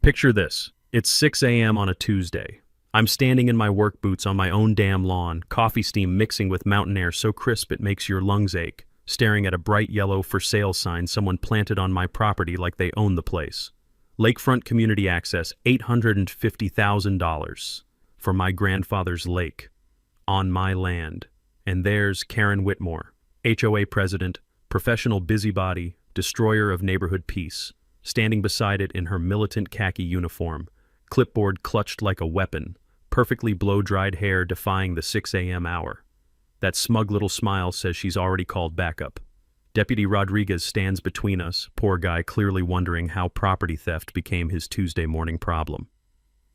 Picture this. It's 6 a.m. on a Tuesday. I'm standing in my work boots on my own damn lawn, coffee steam mixing with mountain air so crisp it makes your lungs ache, staring at a bright yellow for sale sign someone planted on my property like they own the place. Lakefront community access, $850,000 for my grandfather's lake, on my land. And there's Karen Whitmore, HOA president, professional busybody, destroyer of neighborhood peace, standing beside it in her militant khaki uniform, clipboard clutched like a weapon, perfectly blow-dried hair defying the 6 a.m. hour. That smug little smile says she's already called backup. Deputy Rodriguez stands between us, poor guy clearly wondering how property theft became his Tuesday morning problem.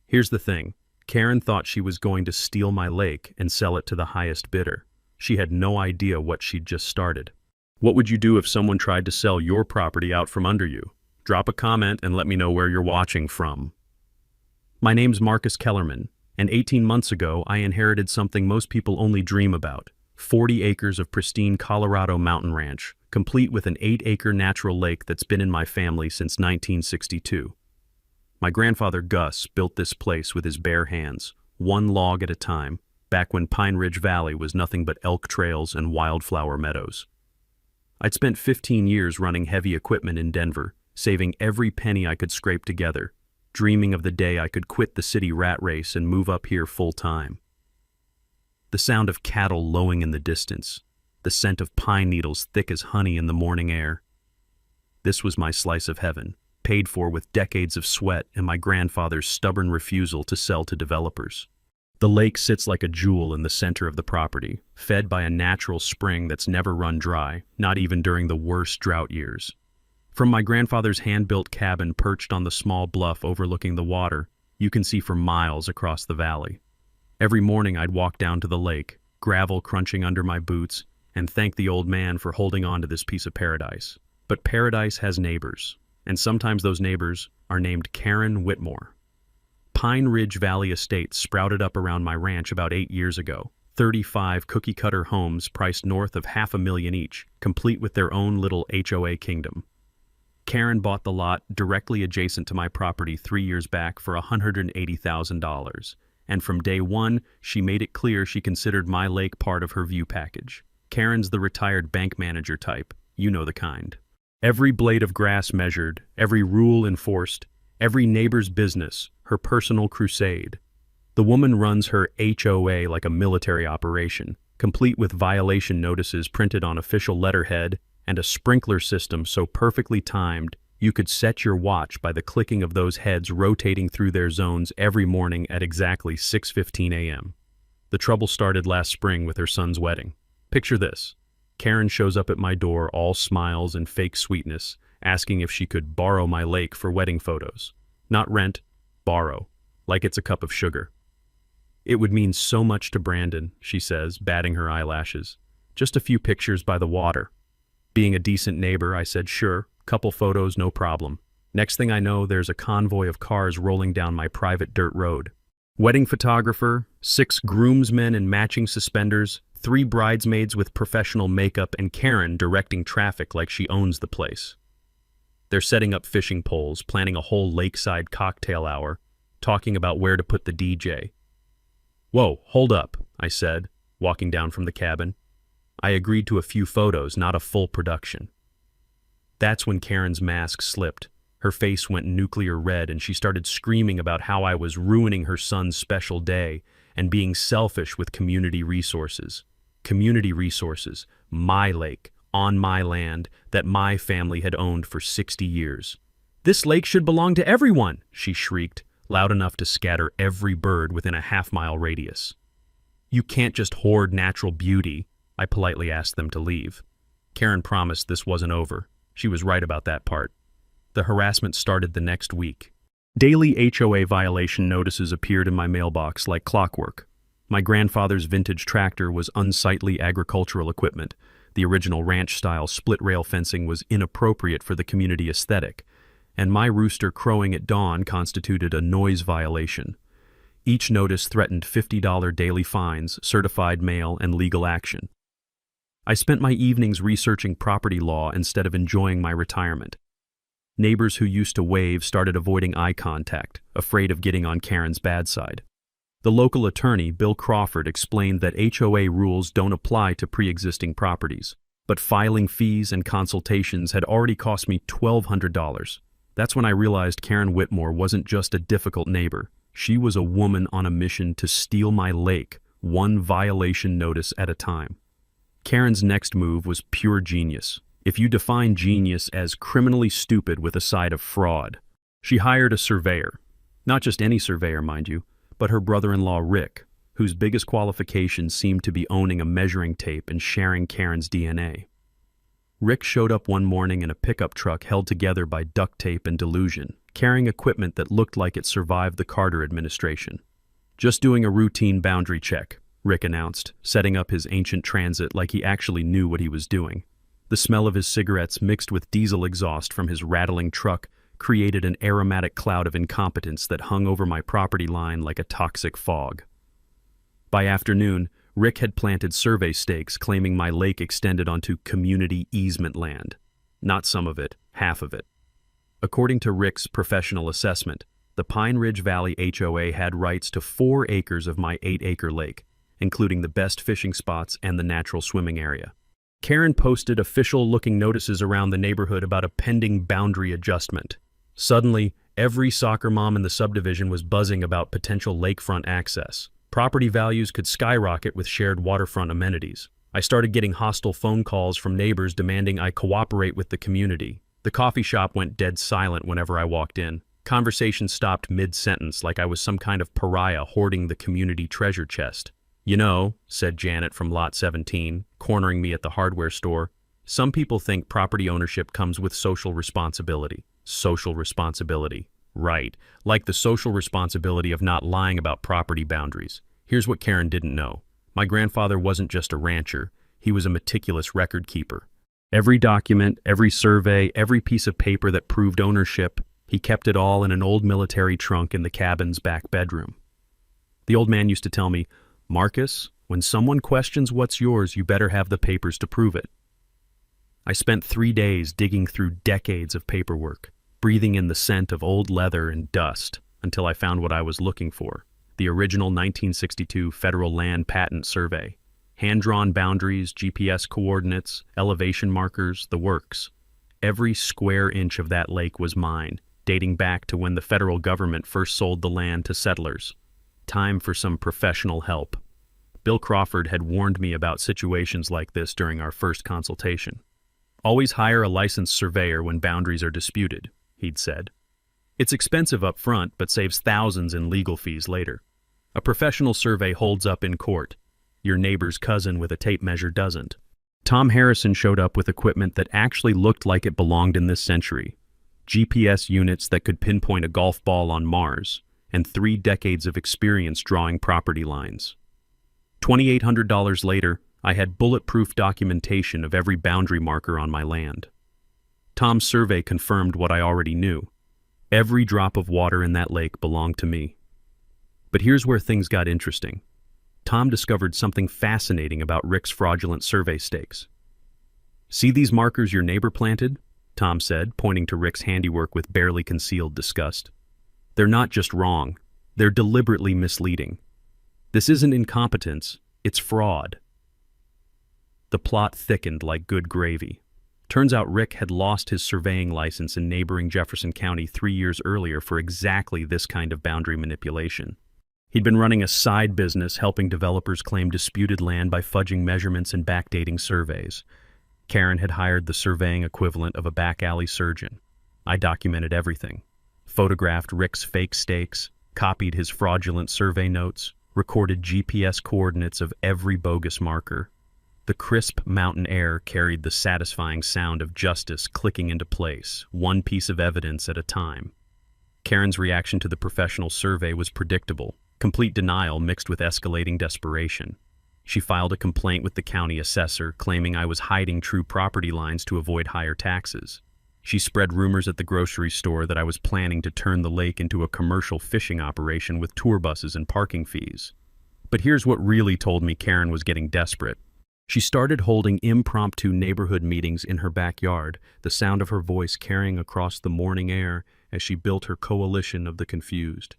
Here's the thing. Karen thought she was going to steal my lake and sell it to the highest bidder. She had no idea what she'd just started. What would you do if someone tried to sell your property out from under you? Drop a comment and let me know where you're watching from. My name's Marcus Kellerman, and 18 months ago I inherited something most people only dream about: 40 acres of pristine Colorado mountain ranch, complete with an 8-acre natural lake that's been in my family since 1962. My grandfather Gus built this place with his bare hands, one log at a time, back when Pine Ridge Valley was nothing but elk trails and wildflower meadows. I'd spent 15 years running heavy equipment in Denver, saving every penny I could scrape together, dreaming of the day I could quit the city rat race and move up here full-time. The sound of cattle lowing in the distance, the scent of pine needles thick as honey in the morning air. This was my slice of heaven, paid for with decades of sweat and my grandfather's stubborn refusal to sell to developers. The lake sits like a jewel in the center of the property, fed by a natural spring that's never run dry, not even during the worst drought years. From my grandfather's hand-built cabin perched on the small bluff overlooking the water, you can see for miles across the valley. Every morning I'd walk down to the lake, gravel crunching under my boots, and thank the old man for holding on to this piece of paradise. But paradise has neighbors, and sometimes those neighbors are named Karen Whitmore. Pine Ridge Valley Estates sprouted up around my ranch about 8 years ago. 35 cookie-cutter homes priced north of $500,000 each, complete with their own little HOA kingdom. Karen bought the lot directly adjacent to my property 3 years back for $180,000, and from day one, she made it clear she considered my lake part of her view package. Karen's the retired bank manager type, you know the kind. Every blade of grass measured, every rule enforced, every neighbor's business, her personal crusade. The woman runs her HOA like a military operation, complete with violation notices printed on official letterhead and a sprinkler system so perfectly timed you could set your watch by the clicking of those heads rotating through their zones every morning at exactly 6:15 a.m. The trouble started last spring with her son's wedding. Picture this. Karen shows up at my door all smiles and fake sweetness, asking if she could borrow my lake for wedding photos. Not rent, borrow, like it's a cup of sugar. It would mean so much to Brandon, she says, batting her eyelashes. Just a few pictures by the water. Being a decent neighbor, I said, sure, couple photos, no problem. Next thing I know, there's a convoy of cars rolling down my private dirt road. Wedding photographer, 6 groomsmen in matching suspenders, 3 bridesmaids with professional makeup, and Karen directing traffic like she owns the place. They're setting up fishing poles, planning a whole lakeside cocktail hour, talking about where to put the DJ. Whoa, hold up, I said, walking down from the cabin. I agreed to a few photos, not a full production. That's when Karen's mask slipped. Her face went nuclear red and she started screaming about how I was ruining her son's special day and being selfish with community resources. Community resources, my lake, on my land, that my family had owned for 60 years. This lake should belong to everyone, she shrieked, loud enough to scatter every bird within a half-mile radius. You can't just hoard natural beauty, I politely asked them to leave. Karen promised this wasn't over. She was right about that part. The harassment started the next week. Daily HOA violation notices appeared in my mailbox like clockwork. My grandfather's vintage tractor was unsightly agricultural equipment. The original ranch-style split-rail fencing was inappropriate for the community aesthetic, and my rooster crowing at dawn constituted a noise violation. Each notice threatened $50 daily fines, certified mail, and legal action. I spent my evenings researching property law instead of enjoying my retirement. Neighbors who used to wave started avoiding eye contact, afraid of getting on Karen's bad side. The local attorney, Bill Crawford, explained that HOA rules don't apply to pre-existing properties, but filing fees and consultations had already cost me $1,200. That's when I realized Karen Whitmore wasn't just a difficult neighbor. She was a woman on a mission to steal my lake, one violation notice at a time. Karen's next move was pure genius. If you define genius as criminally stupid with a side of fraud. She hired a surveyor. Not just any surveyor, mind you, but her brother-in-law Rick, whose biggest qualification seemed to be owning a measuring tape and sharing Karen's DNA. Rick showed up one morning in a pickup truck held together by duct tape and delusion, carrying equipment that looked like it survived the Carter administration. "Just doing a routine boundary check," Rick announced, setting up his ancient transit like he actually knew what he was doing. The smell of his cigarettes mixed with diesel exhaust from his rattling truck created an aromatic cloud of incompetence that hung over my property line like a toxic fog. By afternoon, Rick had planted survey stakes claiming my lake extended onto community easement land. Not some of it, half of it. According to Rick's professional assessment, the Pine Ridge Valley HOA had rights to 4 acres of my 8-acre lake, including the best fishing spots and the natural swimming area. Karen posted official-looking notices around the neighborhood about a pending boundary adjustment. Suddenly, every soccer mom in the subdivision was buzzing about potential lakefront access. Property values could skyrocket with shared waterfront amenities. I started getting hostile phone calls from neighbors demanding I cooperate with the community. The coffee shop went dead silent whenever I walked in. Conversation stopped mid-sentence like I was some kind of pariah hoarding the community treasure chest. "You know," said Janet from Lot 17, cornering me at the hardware store, "some people think property ownership comes with social responsibility." Social responsibility. Right. Like the social responsibility of not lying about property boundaries. Here's what Karen didn't know. My grandfather wasn't just a rancher. He was a meticulous record keeper. Every document, every survey, every piece of paper that proved ownership, he kept it all in an old military trunk in the cabin's back bedroom. The old man used to tell me, "Marcus, when someone questions what's yours, you better have the papers to prove it." I spent 3 days digging through decades of paperwork, breathing in the scent of old leather and dust until I found what I was looking for, the original 1962 Federal Land Patent Survey. Hand-drawn boundaries, GPS coordinates, elevation markers, the works. Every square inch of that lake was mine, dating back to when the federal government first sold the land to settlers. Time for some professional help. Bill Crawford had warned me about situations like this during our first consultation. "Always hire a licensed surveyor when boundaries are disputed," he'd said. "It's expensive up front, but saves thousands in legal fees later. A professional survey holds up in court. Your neighbor's cousin with a tape measure doesn't." Tom Harrison showed up with equipment that actually looked like it belonged in this century. GPS units that could pinpoint a golf ball on Mars, and 3 decades of experience drawing property lines. $2,800 later, I had bulletproof documentation of every boundary marker on my land. Tom's survey confirmed what I already knew. Every drop of water in that lake belonged to me. But here's where things got interesting. Tom discovered something fascinating about Rick's fraudulent survey stakes. "See these markers your neighbor planted?" Tom said, pointing to Rick's handiwork with barely concealed disgust. "They're not just wrong, they're deliberately misleading. This isn't incompetence, it's fraud." The plot thickened like good gravy. Turns out Rick had lost his surveying license in neighboring Jefferson County 3 years earlier for exactly this kind of boundary manipulation. He'd been running a side business helping developers claim disputed land by fudging measurements and backdating surveys. Karen had hired the surveying equivalent of a back alley surgeon. I documented everything. Photographed Rick's fake stakes, copied his fraudulent survey notes, recorded GPS coordinates of every bogus marker. The crisp mountain air carried the satisfying sound of justice clicking into place, one piece of evidence at a time. Karen's reaction to the professional survey was predictable, complete denial mixed with escalating desperation. She filed a complaint with the county assessor, claiming I was hiding true property lines to avoid higher taxes. She spread rumors at the grocery store that I was planning to turn the lake into a commercial fishing operation with tour buses and parking fees. But here's what really told me Karen was getting desperate. She started holding impromptu neighborhood meetings in her backyard, the sound of her voice carrying across the morning air as she built her coalition of the confused.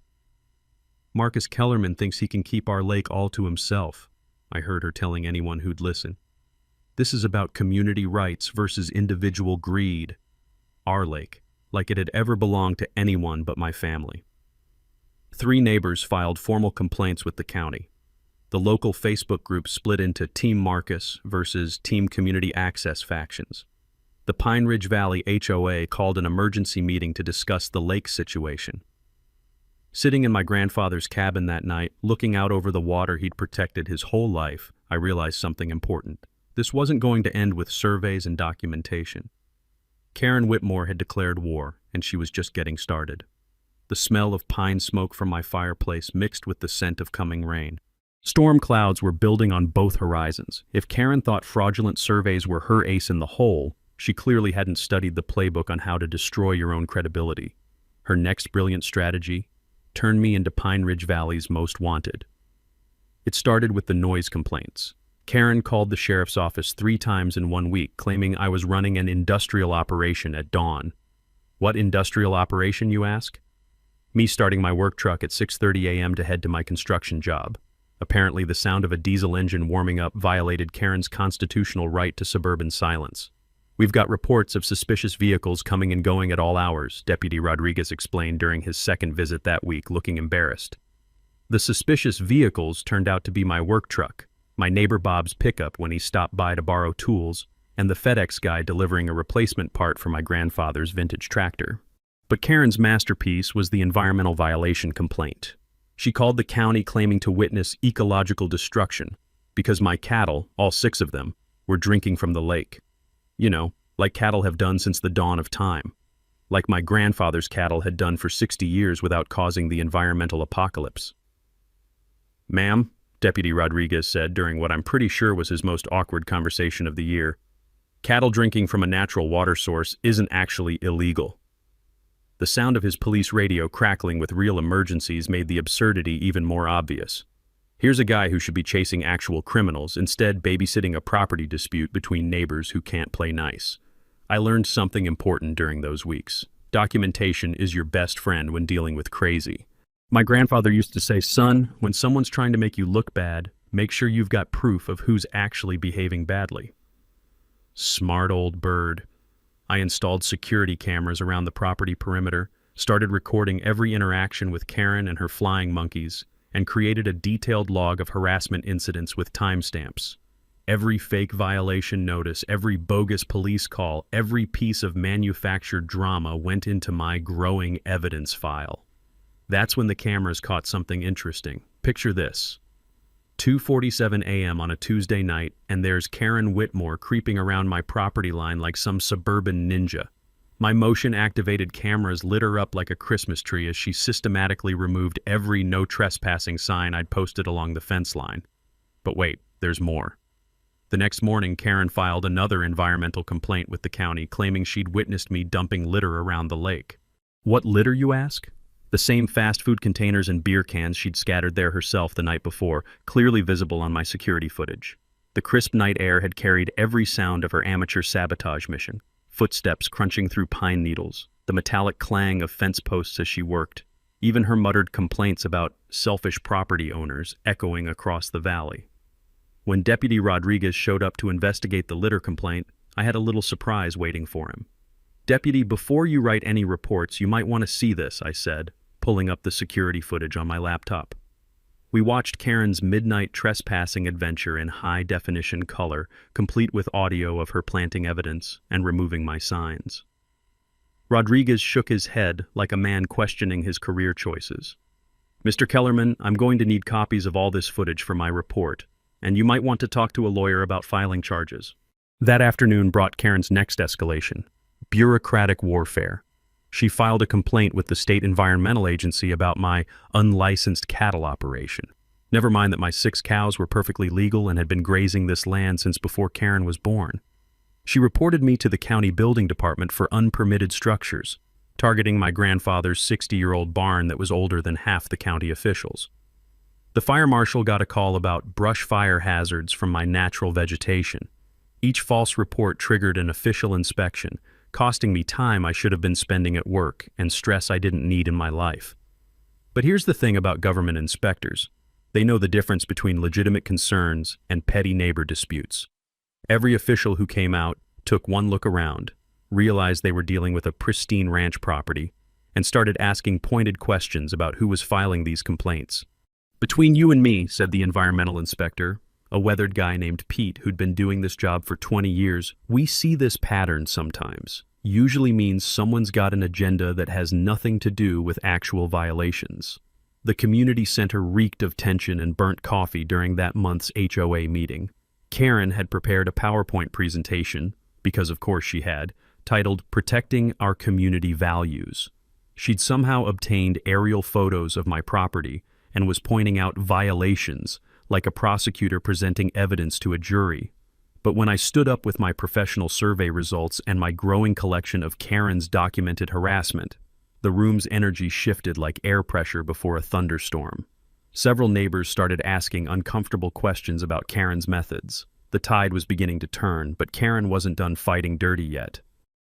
"Marcus Kellerman thinks he can keep our lake all to himself," I heard her telling anyone who'd listen. "This is about community rights versus individual greed. Our lake, like it had ever belonged to anyone but my family." 3 neighbors filed formal complaints with the county. The local Facebook group split into Team Marcus versus Team Community Access factions. The Pine Ridge Valley HOA called an emergency meeting to discuss the lake situation. Sitting in my grandfather's cabin that night, looking out over the water he'd protected his whole life, I realized something important. This wasn't going to end with surveys and documentation. Karen Whitmore had declared war, and she was just getting started. The smell of pine smoke from my fireplace mixed with the scent of coming rain. Storm clouds were building on both horizons. If Karen thought fraudulent surveys were her ace in the hole, she clearly hadn't studied the playbook on how to destroy your own credibility. Her next brilliant strategy: turn me into Pine Ridge Valley's most wanted. It started with the noise complaints. Karen called the sheriff's office 3 times in 1 week, claiming I was running an industrial operation at dawn. What industrial operation, you ask? Me starting my work truck at 6:30 a.m. to head to my construction job. Apparently, the sound of a diesel engine warming up violated Karen's constitutional right to suburban silence. "We've got reports of suspicious vehicles coming and going at all hours," Deputy Rodriguez explained during his second visit that week, looking embarrassed. The suspicious vehicles turned out to be my work truck, my neighbor Bob's pickup when he stopped by to borrow tools, and the FedEx guy delivering a replacement part for my grandfather's vintage tractor. But Karen's masterpiece was the environmental violation complaint. She called the county claiming to witness ecological destruction because my cattle, all 6 of them, were drinking from the lake. You know, like cattle have done since the dawn of time. Like my grandfather's cattle had done for 60 years without causing the environmental apocalypse. "Ma'am," Deputy Rodriguez said during what I'm pretty sure was his most awkward conversation of the year, "cattle drinking from a natural water source isn't actually illegal." The sound of his police radio crackling with real emergencies made the absurdity even more obvious. Here's a guy who should be chasing actual criminals, instead babysitting a property dispute between neighbors who can't play nice. I learned something important during those weeks. Documentation is your best friend when dealing with crazy. My grandfather used to say, "Son, when someone's trying to make you look bad, make sure you've got proof of who's actually behaving badly." Smart old bird. I installed security cameras around the property perimeter, started recording every interaction with Karen and her flying monkeys, and created a detailed log of harassment incidents with timestamps. Every fake violation notice, every bogus police call, every piece of manufactured drama went into my growing evidence file. That's when the cameras caught something interesting. Picture this. 2:47 a.m. on a Tuesday night, and there's Karen Whitmore creeping around my property line like some suburban ninja. My motion-activated cameras lit her up like a Christmas tree as she systematically removed every no trespassing sign I'd posted along the fence line. But wait, there's more. The next morning, Karen filed another environmental complaint with the county, claiming she'd witnessed me dumping litter around the lake. What litter, you ask? The same fast food containers and beer cans she'd scattered there herself the night before, clearly visible on my security footage. The crisp night air had carried every sound of her amateur sabotage mission. Footsteps crunching through pine needles, the metallic clang of fence posts as she worked, even her muttered complaints about selfish property owners echoing across the valley. When Deputy Rodriguez showed up to investigate the litter complaint, I had a little surprise waiting for him. "Deputy, before you write any reports, you might want to see this," I said, pulling up the security footage on my laptop. We watched Karen's midnight trespassing adventure in high-definition color, complete with audio of her planting evidence and removing my signs. Rodriguez shook his head like a man questioning his career choices. "Mr. Kellerman, I'm going to need copies of all this footage for my report, and you might want to talk to a lawyer about filing charges." That afternoon brought Karen's next escalation: bureaucratic warfare. She filed a complaint with the state environmental agency about my unlicensed cattle operation. Never mind that my 6 cows were perfectly legal and had been grazing this land since before Karen was born. She reported me to the county building department for unpermitted structures, targeting my grandfather's 60-year-old barn that was older than half the county officials. The fire marshal got a call about brush fire hazards from my natural vegetation. Each false report triggered an official inspection, costing me time I should have been spending at work and stress I didn't need in my life. But here's the thing about government inspectors. They know the difference between legitimate concerns and petty neighbor disputes. Every official who came out took one look around, realized they were dealing with a pristine ranch property, and started asking pointed questions about who was filing these complaints. "Between you and me," said the environmental inspector, a weathered guy named Pete who'd been doing this job for 20 years, "we see this pattern sometimes. Usually means someone's got an agenda that has nothing to do with actual violations." The community center reeked of tension and burnt coffee during that month's HOA meeting. Karen had prepared a PowerPoint presentation, because of course she had, titled "Protecting Our Community Values." She'd somehow obtained aerial photos of my property and was pointing out violations, like a prosecutor presenting evidence to a jury. But when I stood up with my professional survey results and my growing collection of Karen's documented harassment, the room's energy shifted like air pressure before a thunderstorm. Several neighbors started asking uncomfortable questions about Karen's methods. The tide was beginning to turn, but Karen wasn't done fighting dirty yet.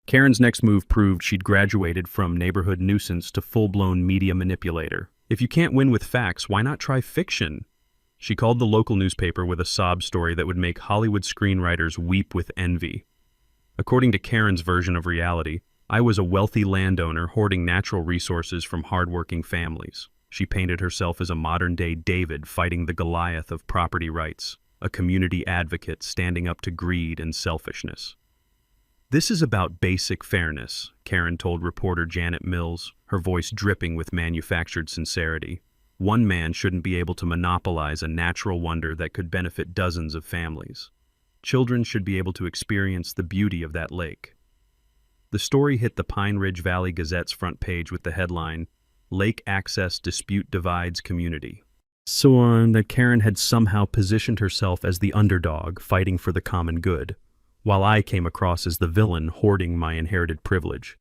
Karen's next move proved she'd graduated from neighborhood nuisance to full-blown media manipulator. If you can't win with facts, why not try fiction? She called the local newspaper with a sob story that would make Hollywood screenwriters weep with envy. According to Karen's version of reality, I was a wealthy landowner hoarding natural resources from hardworking families. She painted herself as a modern-day David fighting the Goliath of property rights, a community advocate standing up to greed and selfishness. "This is about basic fairness," Karen told reporter Janet Mills, her voice dripping with manufactured sincerity. "One man shouldn't be able to monopolize a natural wonder that could benefit dozens of families. Children should be able to experience the beauty of that lake." The story hit the Pine Ridge Valley Gazette's front page with the headline, "Lake Access Dispute Divides Community." So on that Karen had somehow positioned herself as the underdog fighting for the common good, while I came across as the villain hoarding my inherited privilege.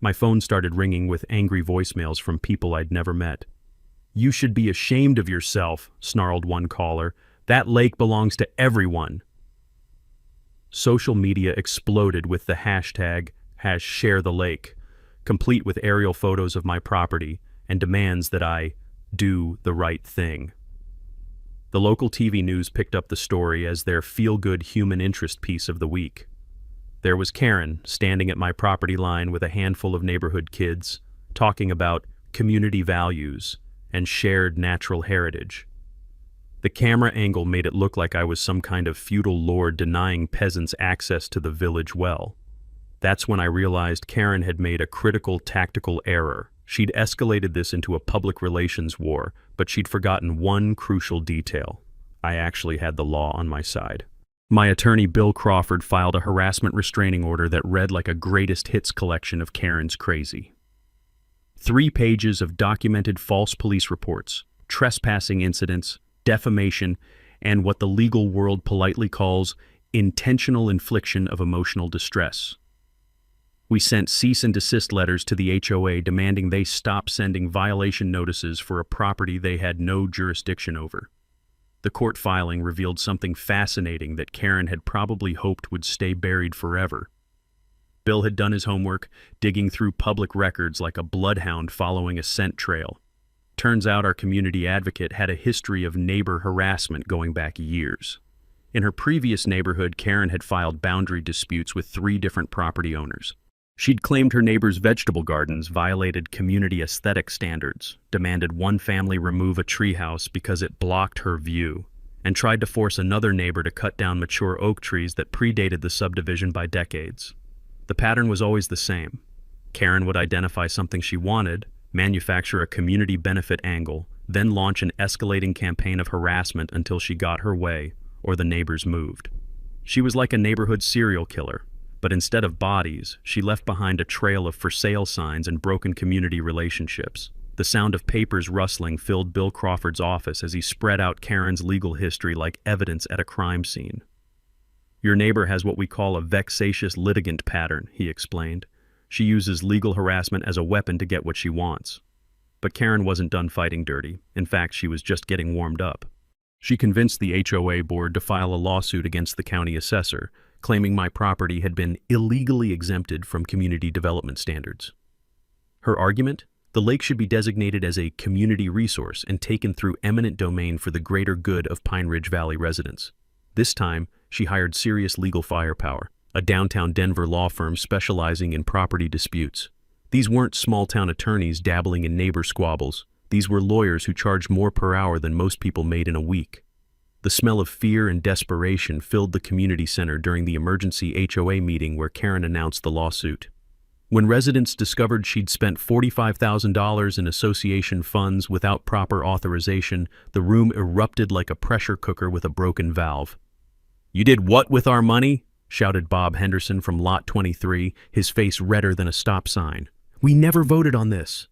My phone started ringing with angry voicemails from people I'd never met. "You should be ashamed of yourself," snarled one caller. "That lake belongs to everyone." Social media exploded with the hashtag #ShareTheLake, complete with aerial photos of my property and demands that I do the right thing. The local TV news picked up the story as their feel-good human interest piece of the week. There was Karen standing at my property line with a handful of neighborhood kids, talking about community values and shared natural heritage. The camera angle made it look like I was some kind of feudal lord denying peasants access to the village well. That's when I realized Karen had made a critical tactical error. She'd escalated this into a public relations war, but she'd forgotten one crucial detail. I actually had the law on my side. My attorney Bill Crawford filed a harassment restraining order that read like a greatest hits collection of Karen's crazy. 3 pages of documented false police reports, trespassing incidents, defamation, and what the legal world politely calls intentional infliction of emotional distress. We sent cease and desist letters to the HOA demanding they stop sending violation notices for a property they had no jurisdiction over. The court filing revealed something fascinating that Karen had probably hoped would stay buried forever. Bill had done his homework, digging through public records like a bloodhound following a scent trail. Turns out our community advocate had a history of neighbor harassment going back years. In her previous neighborhood, Karen had filed boundary disputes with 3 different property owners. She'd claimed her neighbors' vegetable gardens violated community aesthetic standards, demanded one family remove a treehouse because it blocked her view, and tried to force another neighbor to cut down mature oak trees that predated the subdivision by decades. The pattern was always the same. Karen would identify something she wanted, manufacture a community benefit angle, then launch an escalating campaign of harassment until she got her way or the neighbors moved. She was like a neighborhood serial killer. But instead of bodies, she left behind a trail of for sale signs and broken community relationships. The sound of papers rustling filled Bill Crawford's office as he spread out Karen's legal history like evidence at a crime scene. "Your neighbor has what we call a vexatious litigant pattern," he explained. "She uses legal harassment as a weapon to get what she wants." But Karen wasn't done fighting dirty. In fact, she was just getting warmed up. She convinced the HOA board to file a lawsuit against the county assessor, claiming my property had been illegally exempted from community development standards. Her argument? The lake should be designated as a community resource and taken through eminent domain for the greater good of Pine Ridge Valley residents. This time, she hired serious legal firepower, a downtown Denver law firm specializing in property disputes. These weren't small-town attorneys dabbling in neighbor squabbles. These were lawyers who charged more per hour than most people made in a week. The smell of fear and desperation filled the community center during the emergency HOA meeting where Karen announced the lawsuit. When residents discovered she'd spent $45,000 in association funds without proper authorization, the room erupted like a pressure cooker with a broken valve. "You did what with our money?" shouted Bob Henderson from Lot 23, his face redder than a stop sign. "We never voted on this,"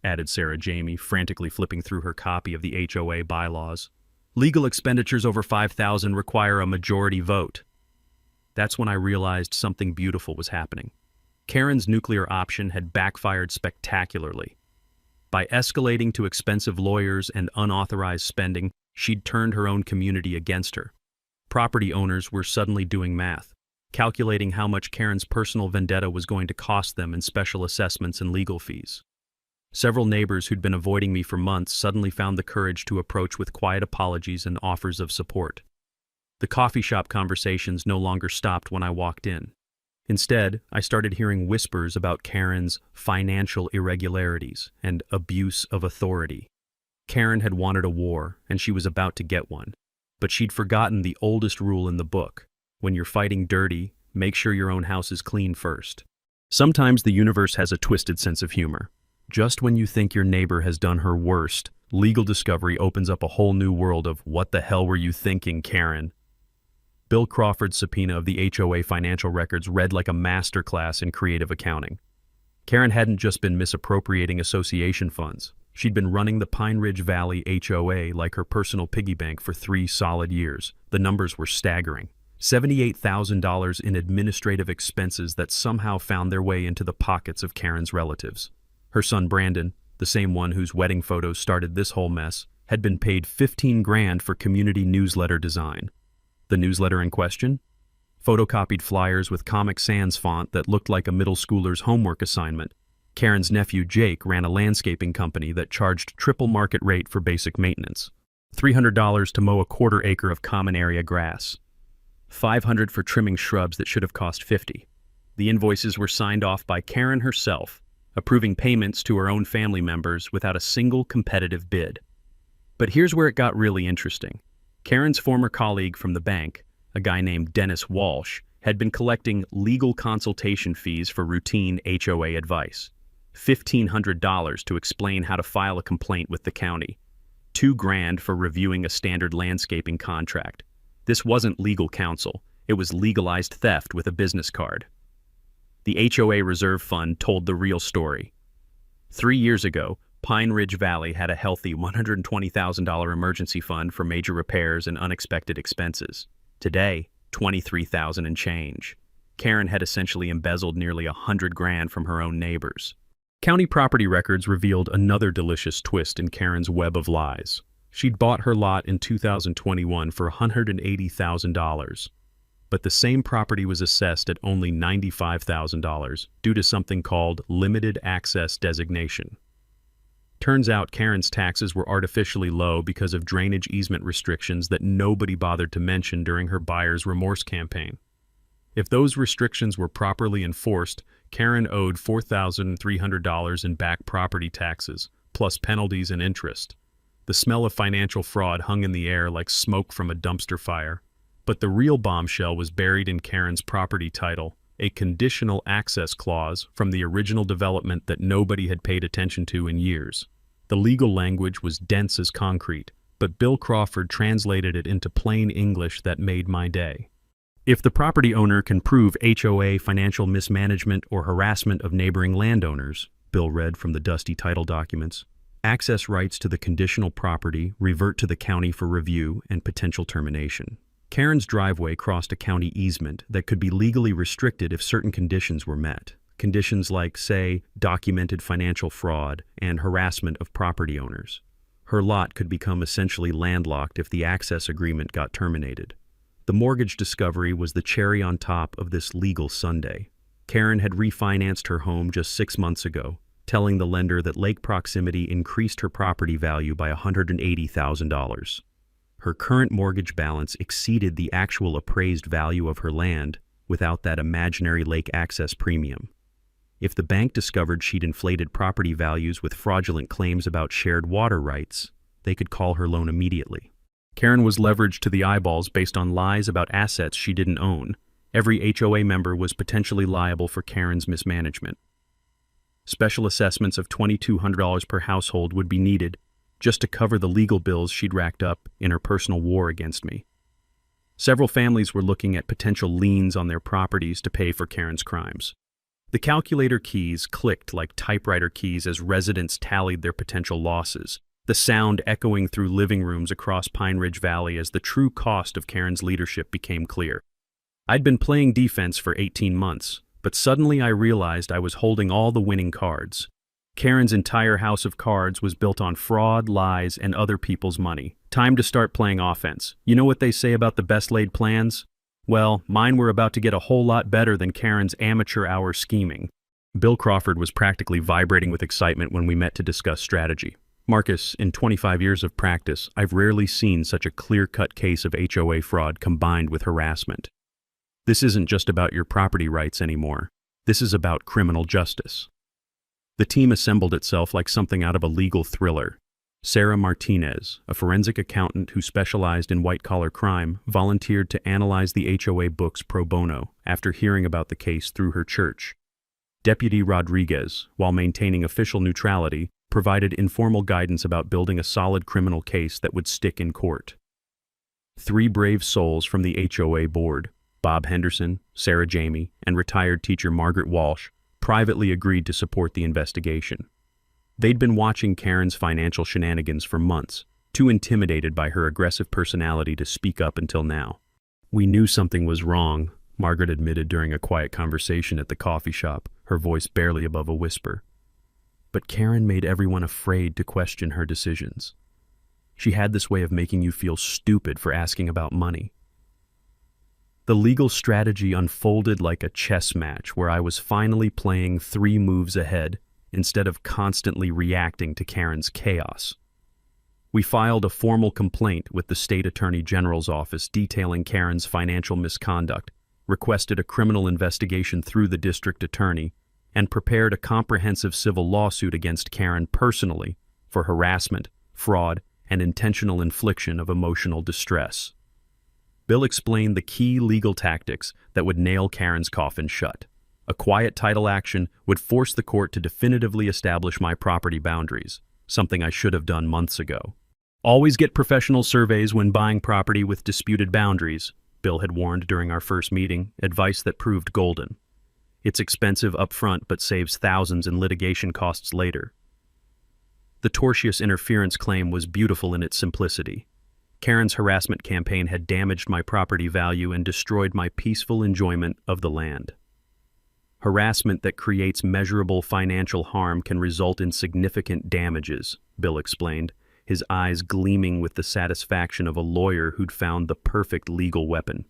added Sarah Jamie, frantically flipping through her copy of the HOA bylaws. "Legal expenditures over $5,000 require a majority vote." That's when I realized something beautiful was happening. Karen's nuclear option had backfired spectacularly. By escalating to expensive lawyers and unauthorized spending, she'd turned her own community against her. Property owners were suddenly doing math, calculating how much Karen's personal vendetta was going to cost them in special assessments and legal fees. Several neighbors who'd been avoiding me for months suddenly found the courage to approach with quiet apologies and offers of support. The coffee shop conversations no longer stopped when I walked in. Instead, I started hearing whispers about Karen's financial irregularities and abuse of authority. Karen had wanted a war, and she was about to get one. But she'd forgotten the oldest rule in the book. When you're fighting dirty, make sure your own house is clean first. Sometimes the universe has a twisted sense of humor. Just when you think your neighbor has done her worst, legal discovery opens up a whole new world of "What the hell were you thinking, Karen?" Bill Crawford's subpoena of the HOA financial records read like a masterclass in creative accounting. Karen hadn't just been misappropriating association funds. She'd been running the Pine Ridge Valley HOA like her personal piggy bank for 3 solid years. The numbers were staggering. $78,000 in administrative expenses that somehow found their way into the pockets of Karen's relatives. Her son Brandon, the same one whose wedding photos started this whole mess, had been paid $15,000 for community newsletter design. The newsletter in question? Photocopied flyers with Comic Sans font that looked like a middle schooler's homework assignment. Karen's nephew Jake ran a landscaping company that charged triple market rate for basic maintenance. $300 to mow a quarter acre of common area grass. $500 for trimming shrubs that should have cost $50. The invoices were signed off by Karen herself, approving payments to her own family members without a single competitive bid. But here's where it got really interesting. Karen's former colleague from the bank, a guy named Dennis Walsh, had been collecting legal consultation fees for routine HOA advice. $1,500 to explain how to file a complaint with the county. $2,000 for reviewing a standard landscaping contract. This wasn't legal counsel. It was legalized theft with a business card. The HOA Reserve Fund told the real story. 3 years ago, Pine Ridge Valley had a healthy $120,000 emergency fund for major repairs and unexpected expenses. Today, $23,000 and change. Karen had essentially embezzled nearly $100,000 from her own neighbors. County property records revealed another delicious twist in Karen's web of lies. She'd bought her lot in 2021 for $180,000. But the same property was assessed at only $95,000 due to something called limited access designation. Turns out Karen's taxes were artificially low because of drainage easement restrictions that nobody bothered to mention during her buyer's remorse campaign. If those restrictions were properly enforced, Karen owed $4,300 in back property taxes, plus penalties and interest. The smell of financial fraud hung in the air like smoke from a dumpster fire. But the real bombshell was buried in Karen's property title, a conditional access clause from the original development that nobody had paid attention to in years. The legal language was dense as concrete, but Bill Crawford translated it into plain English that made my day. If the property owner can prove HOA financial mismanagement or harassment of neighboring landowners, Bill read from the dusty title documents, access rights to the conditional property revert to the county for review and potential termination. Karen's driveway crossed a county easement that could be legally restricted if certain conditions were met. conditions like, say, documented financial fraud and harassment of property owners. Her lot could become essentially landlocked if the access agreement got terminated. The mortgage discovery was the cherry on top of this legal sundae. Karen had refinanced her home just 6 months ago, telling the lender that lake proximity increased her property value by $180,000. Her current mortgage balance exceeded the actual appraised value of her land without that imaginary lake access premium. If the bank discovered she'd inflated property values with fraudulent claims about shared water rights, they could call her loan immediately. Karen was leveraged to the eyeballs based on lies about assets she didn't own. Every HOA member was potentially liable for Karen's mismanagement. Special assessments of $2,200 per household would be needed just to cover the legal bills she'd racked up in her personal war against me. Several families were looking at potential liens on their properties to pay for Karen's crimes. The calculator keys clicked like typewriter keys as residents tallied their potential losses, the sound echoing through living rooms across Pine Ridge Valley as the true cost of Karen's leadership became clear. I'd been playing defense for 18 months, but suddenly I realized I was holding all the winning cards. Karen's entire house of cards was built on fraud, lies, and other people's money. Time to start playing offense. You know what they say about the best laid plans? Well, mine were about to get a whole lot better than Karen's amateur hour scheming. Bill Crawford was practically vibrating with excitement when we met to discuss strategy. Marcus, in 25 years of practice, I've rarely seen such a clear-cut case of HOA fraud combined with harassment. This isn't just about your property rights anymore. This is about criminal justice. The team assembled itself like something out of a legal thriller. Sarah Martinez, a forensic accountant who specialized in white-collar crime, volunteered to analyze the HOA books pro bono after hearing about the case through her church. Deputy Rodriguez, while maintaining official neutrality, provided informal guidance about building a solid criminal case that would stick in court. 3 brave souls from the HOA board, Bob Henderson, Sarah Jamie, and retired teacher Margaret Walsh, privately agreed to support the investigation. They'd been watching Karen's financial shenanigans for months, too intimidated by her aggressive personality to speak up until now. "We knew something was wrong," Margaret admitted during a quiet conversation at the coffee shop, her voice barely above a whisper. But Karen made everyone afraid to question her decisions. She had this way of making you feel stupid for asking about money. The legal strategy unfolded like a chess match where I was finally playing 3 moves ahead instead of constantly reacting to Karen's chaos. We filed a formal complaint with the State Attorney General's office detailing Karen's financial misconduct, requested a criminal investigation through the district attorney, and prepared a comprehensive civil lawsuit against Karen personally for harassment, fraud, and intentional infliction of emotional distress. Bill explained the key legal tactics that would nail Karen's coffin shut. A quiet title action would force the court to definitively establish my property boundaries, something I should have done months ago. Always get professional surveys when buying property with disputed boundaries, Bill had warned during our first meeting, advice that proved golden. It's expensive up front but saves thousands in litigation costs later. The tortious interference claim was beautiful in its simplicity. Karen's harassment campaign had damaged my property value and destroyed my peaceful enjoyment of the land. Harassment that creates measurable financial harm can result in significant damages, Bill explained, his eyes gleaming with the satisfaction of a lawyer who'd found the perfect legal weapon.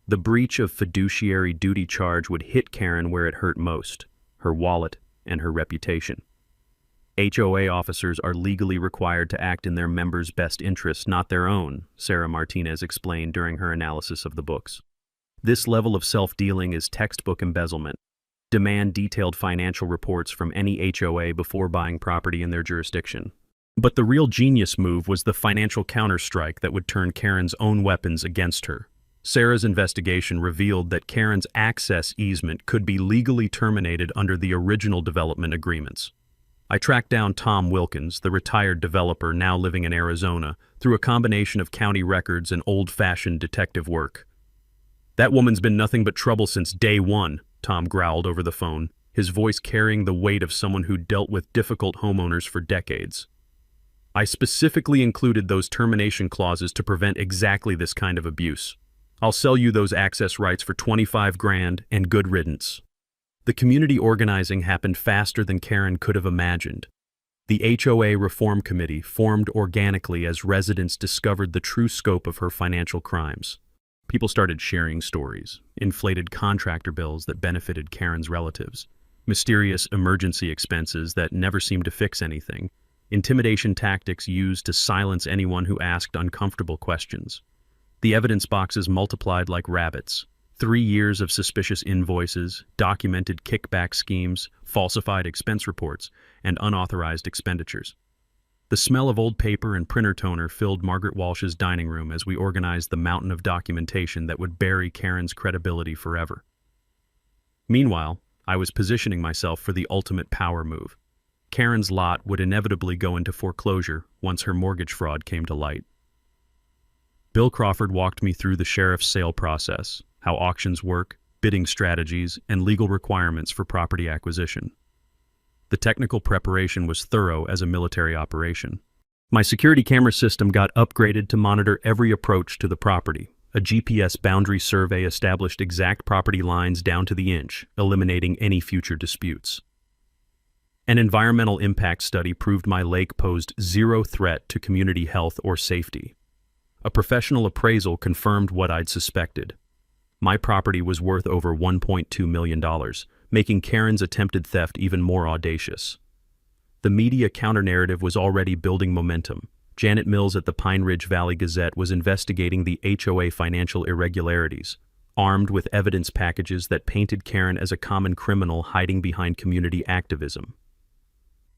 The breach of fiduciary duty charge would hit Karen where it hurt most, her wallet and her reputation. HOA officers are legally required to act in their members' best interests, not their own, Sarah Martinez explained during her analysis of the books. This level of self-dealing is textbook embezzlement. Demand detailed financial reports from any HOA before buying property in their jurisdiction. But the real genius move was the financial counterstrike that would turn Karen's own weapons against her. Sarah's investigation revealed that Karen's access easement could be legally terminated under the original development agreements. I tracked down Tom Wilkins, the retired developer now living in Arizona, through a combination of county records and old-fashioned detective work. "That woman's been nothing but trouble since day one," Tom growled over the phone, his voice carrying the weight of someone who dealt with difficult homeowners for decades. "I specifically included those termination clauses to prevent exactly this kind of abuse. I'll sell you those access rights for $25,000 and good riddance." The community organizing happened faster than Karen could have imagined. The HOA Reform Committee formed organically as residents discovered the true scope of her financial crimes. People started sharing stories, inflated contractor bills that benefited Karen's relatives, mysterious emergency expenses that never seemed to fix anything, intimidation tactics used to silence anyone who asked uncomfortable questions. The evidence boxes multiplied like rabbits. 3 years of suspicious invoices, documented kickback schemes, falsified expense reports, and unauthorized expenditures. The smell of old paper and printer toner filled Margaret Walsh's dining room as we organized the mountain of documentation that would bury Karen's credibility forever. Meanwhile, I was positioning myself for the ultimate power move. Karen's lot would inevitably go into foreclosure once her mortgage fraud came to light. Bill Crawford walked me through the sheriff's sale process, how auctions work, bidding strategies, and legal requirements for property acquisition. The technical preparation was thorough as a military operation. My security camera system got upgraded to monitor every approach to the property. A GPS boundary survey established exact property lines down to the inch, eliminating any future disputes. An environmental impact study proved my lake posed zero threat to community health or safety. A professional appraisal confirmed what I'd suspected. My property was worth over $1.2 million, making Karen's attempted theft even more audacious. The media counter-narrative was already building momentum. Janet Mills at the Pine Ridge Valley Gazette was investigating the HOA financial irregularities, armed with evidence packages that painted Karen as a common criminal hiding behind community activism.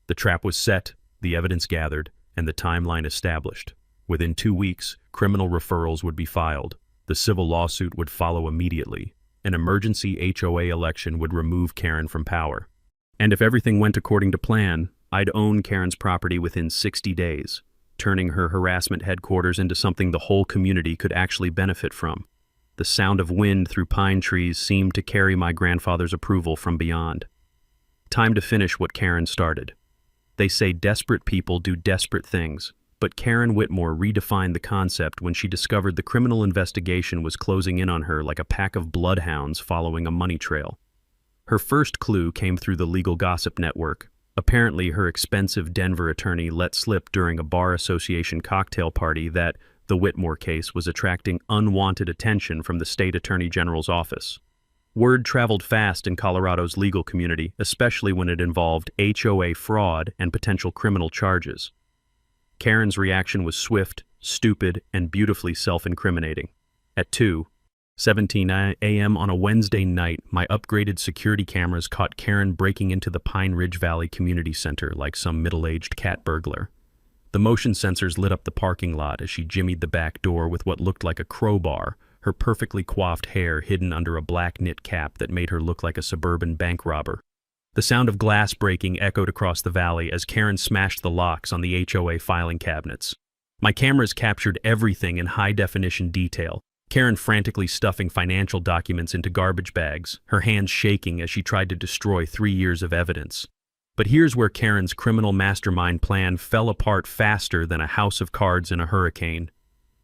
The trap was set, the evidence gathered, and the timeline established. Within 2 weeks, criminal referrals would be filed. The civil lawsuit would follow immediately. An emergency HOA election would remove Karen from power. And if everything went according to plan, I'd own Karen's property within 60 days, turning her harassment headquarters into something the whole community could actually benefit from. The sound of wind through pine trees seemed to carry my grandfather's approval from beyond. Time to finish what Karen started. They say desperate people do desperate things. But Karen Whitmore redefined the concept when she discovered the criminal investigation was closing in on her like a pack of bloodhounds following a money trail. Her first clue came through the legal gossip network. Apparently, her expensive Denver attorney let slip during a bar association cocktail party that the Whitmore case was attracting unwanted attention from the state attorney general's office. Word traveled fast in Colorado's legal community, especially when it involved HOA fraud and potential criminal charges. Karen's reaction was swift, stupid, and beautifully self-incriminating. At 2:17 a.m. on a Wednesday night, my upgraded security cameras caught Karen breaking into the Pine Ridge Valley Community Center like some middle-aged cat burglar. The motion sensors lit up the parking lot as she jimmied the back door with what looked like a crowbar, her perfectly coiffed hair hidden under a black knit cap that made her look like a suburban bank robber. The sound of glass breaking echoed across the valley as Karen smashed the locks on the HOA filing cabinets. My cameras captured everything in high-definition detail, Karen frantically stuffing financial documents into garbage bags, her hands shaking as she tried to destroy 3 years of evidence. But here's where Karen's criminal mastermind plan fell apart faster than a house of cards in a hurricane.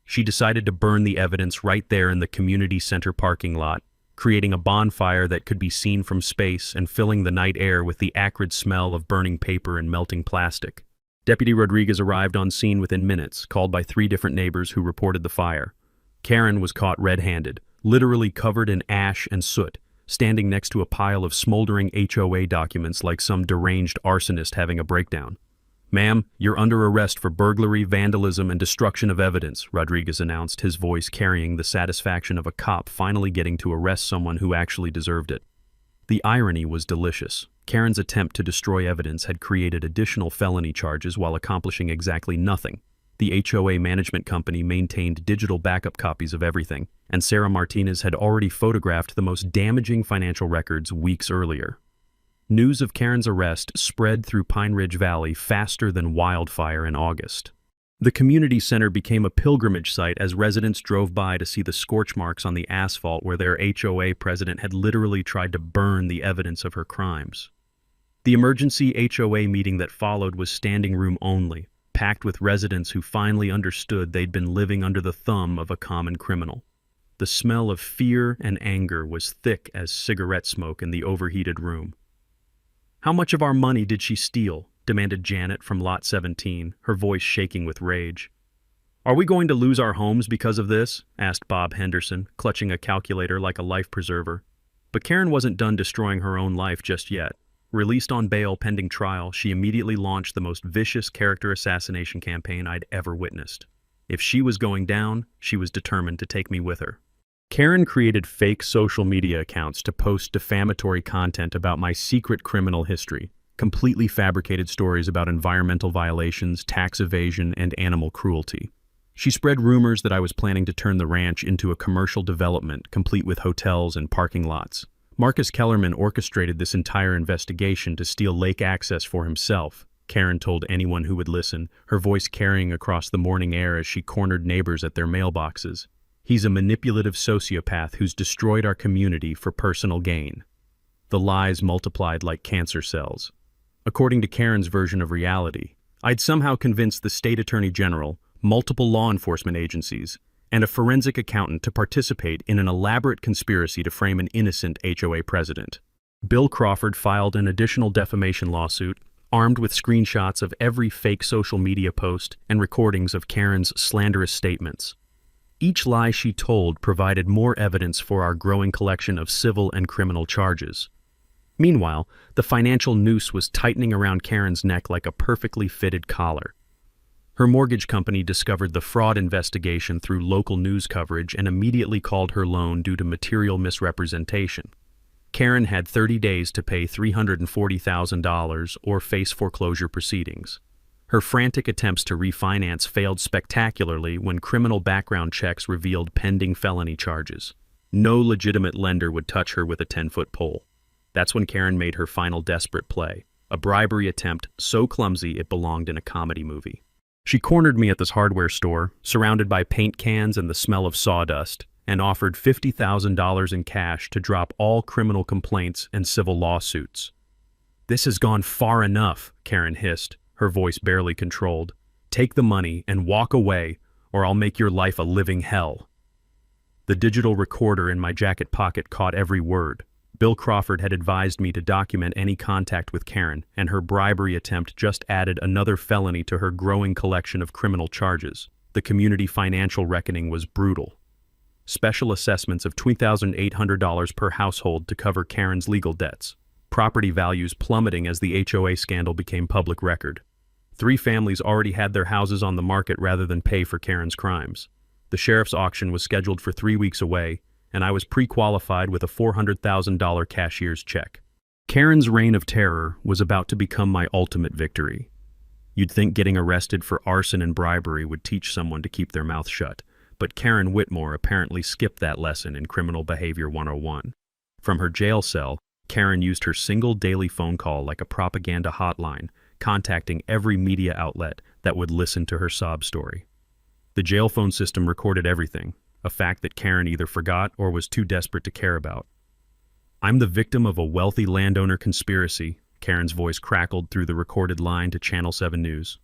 She decided to burn the evidence right there in the community center parking lot, creating a bonfire that could be seen from space and filling the night air with the acrid smell of burning paper and melting plastic. Deputy Rodriguez arrived on scene within minutes, called by 3 different neighbors who reported the fire. Karen was caught red-handed, literally covered in ash and soot, standing next to a pile of smoldering HOA documents like some deranged arsonist having a breakdown. "Ma'am, you're under arrest for burglary, vandalism, and destruction of evidence," Rodriguez announced, his voice carrying the satisfaction of a cop finally getting to arrest someone who actually deserved it. The irony was delicious. Karen's attempt to destroy evidence had created additional felony charges while accomplishing exactly nothing. The HOA management company maintained digital backup copies of everything, and Sarah Martinez had already photographed the most damaging financial records weeks earlier. News of Karen's arrest spread through Pine Ridge Valley faster than wildfire in August. The community center became a pilgrimage site as residents drove by to see the scorch marks on the asphalt where their HOA president had literally tried to burn the evidence of her crimes. The emergency HOA meeting that followed was standing room only, packed with residents who finally understood they'd been living under the thumb of a common criminal. The smell of fear and anger was thick as cigarette smoke in the overheated room. "How much of our money did she steal?" demanded Janet from Lot 17, her voice shaking with rage. "Are we going to lose our homes because of this?" asked Bob Henderson, clutching a calculator like a life preserver. But Karen wasn't done destroying her own life just yet. Released on bail pending trial, she immediately launched the most vicious character assassination campaign I'd ever witnessed. If she was going down, she was determined to take me with her. Karen created fake social media accounts to post defamatory content about my secret criminal history, completely fabricated stories about environmental violations, tax evasion, and animal cruelty. She spread rumors that I was planning to turn the ranch into a commercial development, complete with hotels and parking lots. Marcus Kellerman orchestrated this entire investigation to steal lake access for himself, Karen told anyone who would listen, her voice carrying across the morning air as she cornered neighbors at their mailboxes. "He's a manipulative sociopath who's destroyed our community for personal gain." The lies multiplied like cancer cells. According to Karen's version of reality, I'd somehow convinced the state attorney general, multiple law enforcement agencies, and a forensic accountant to participate in an elaborate conspiracy to frame an innocent HOA president. Bill Crawford filed an additional defamation lawsuit, armed with screenshots of every fake social media post and recordings of Karen's slanderous statements. Each lie she told provided more evidence for our growing collection of civil and criminal charges. Meanwhile, the financial noose was tightening around Karen's neck like a perfectly fitted collar. Her mortgage company discovered the fraud investigation through local news coverage and immediately called her loan due to material misrepresentation. Karen had 30 days to pay $340,000 or face foreclosure proceedings. Her frantic attempts to refinance failed spectacularly when criminal background checks revealed pending felony charges. No legitimate lender would touch her with a 10-foot pole. That's when Karen made her final desperate play, a bribery attempt so clumsy it belonged in a comedy movie. She cornered me at this hardware store, surrounded by paint cans and the smell of sawdust, and offered $50,000 in cash to drop all criminal complaints and civil lawsuits. "This has gone far enough," Karen hissed, her voice barely controlled. "Take the money and walk away, or I'll make your life a living hell." The digital recorder in my jacket pocket caught every word. Bill Crawford had advised me to document any contact with Karen, and her bribery attempt just added another felony to her growing collection of criminal charges. The community financial reckoning was brutal. Special assessments of $2,800 per household to cover Karen's legal debts. Property values plummeting as the HOA scandal became public record. 3 families already had their houses on the market rather than pay for Karen's crimes. The sheriff's auction was scheduled for 3 weeks away, and I was pre-qualified with a $400,000 cashier's check. Karen's reign of terror was about to become my ultimate victory. You'd think getting arrested for arson and bribery would teach someone to keep their mouth shut, but Karen Whitmore apparently skipped that lesson in Criminal Behavior 101. From her jail cell, Karen used her single daily phone call like a propaganda hotline, contacting every media outlet that would listen to her sob story. The jail phone system recorded everything, a fact that Karen either forgot or was too desperate to care about. "I'm the victim of a wealthy landowner conspiracy," Karen's voice crackled through the recorded line to Channel 7 News.